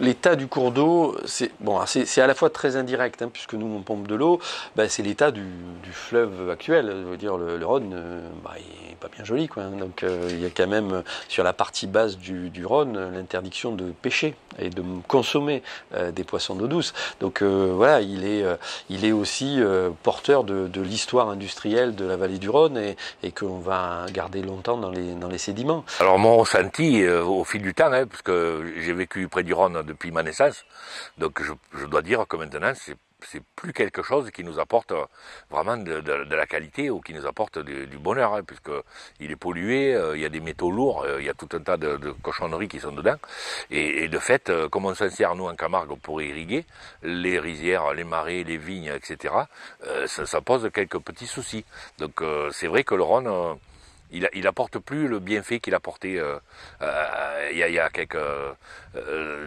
L'état du cours d'eau, c'est bon, c'est à la fois très indirect, hein, puisque nous on pompe de l'eau, c'est l'état du fleuve actuel. Je veux dire, le Rhône, il est pas bien joli, quoi. Hein. Donc il y a quand même sur la partie basse du Rhône l'interdiction de pêcher et de consommer des poissons d'eau douce. Donc voilà, il est aussi porteur de l'histoire industrielle de la vallée du Rhône et qu'on va garder longtemps dans les sédiments. Alors mon ressenti au fil du temps, hein, parce que j'ai vécu près du Rhône depuis ma naissance, donc je dois dire que maintenant c'est plus quelque chose qui nous apporte vraiment de la qualité ou qui nous apporte du bonheur, hein, puisque il est pollué, il y a des métaux lourds, il y a tout un tas de cochonneries qui sont dedans, et de fait, comme on s'en sert nous en Camargue pour irriguer les rizières, les marais, les vignes, etc., ça pose quelques petits soucis. Donc c'est vrai que le Rhône il apporte plus le bienfait qu'il apportait il y a quelques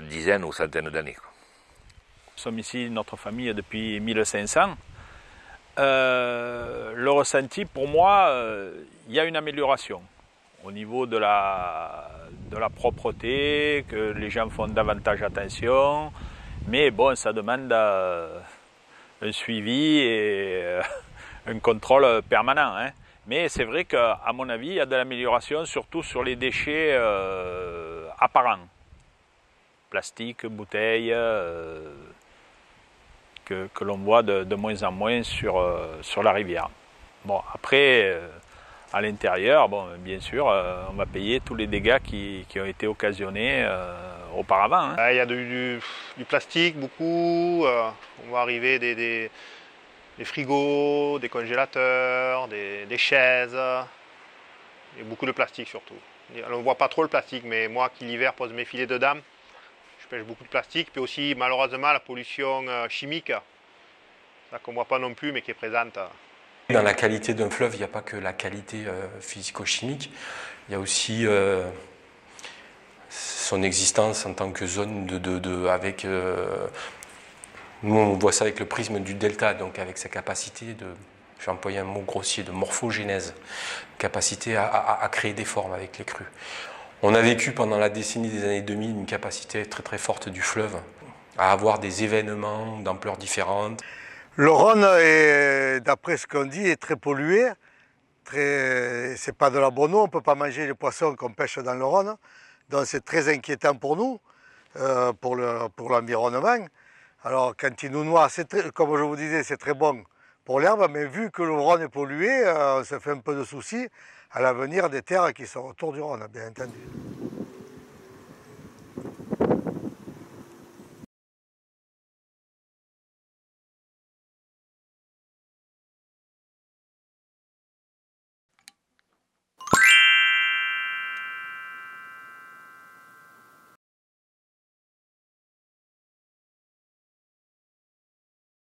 dizaines ou centaines d'années. Nous sommes ici, notre famille, depuis 1500. Le ressenti, pour moi, il y a une amélioration au niveau de la propreté, que les gens font davantage attention. Mais bon, ça demande un suivi et un contrôle permanent. Hein. Mais c'est vrai qu'à mon avis, il y a de l'amélioration, surtout sur les déchets apparents. Plastique, bouteilles, que l'on voit de moins en moins sur la rivière. Bon, après, à l'intérieur, bon, bien sûr, on va payer tous les dégâts qui ont été occasionnés auparavant. Hein. Il y a du plastique, beaucoup. On va arriver des frigos, des congélateurs, des chaises. Il y a beaucoup de plastique surtout. On ne voit pas trop le plastique, mais moi qui l'hiver pose mes filets de dames, je pêche beaucoup de plastique. Puis aussi malheureusement la pollution chimique, ça qu'on ne voit pas non plus mais qui est présente. Dans la qualité d'un fleuve, il n'y a pas que la qualité physico-chimique, il y a aussi son existence en tant que zone avec... nous on voit ça avec le prisme du delta, donc avec sa capacité de, je vais employer un mot grossier, de morphogénèse, capacité à créer des formes avec les crues. On a vécu pendant la décennie des années 2000 une capacité très très forte du fleuve à avoir des événements d'ampleur différente. Le Rhône, d'après ce qu'on dit, est très pollué. C'est pas de la bonne eau, on ne peut pas manger les poissons qu'on pêche dans le Rhône. Donc c'est très inquiétant pour nous, pour l'environnement. Alors quand il nous noie, comme je vous disais, c'est très bon pour l'herbe, mais vu que le Rhône est pollué, on se fait un peu de soucis à l'avenir des terres qui sont autour du Rhône, bien entendu.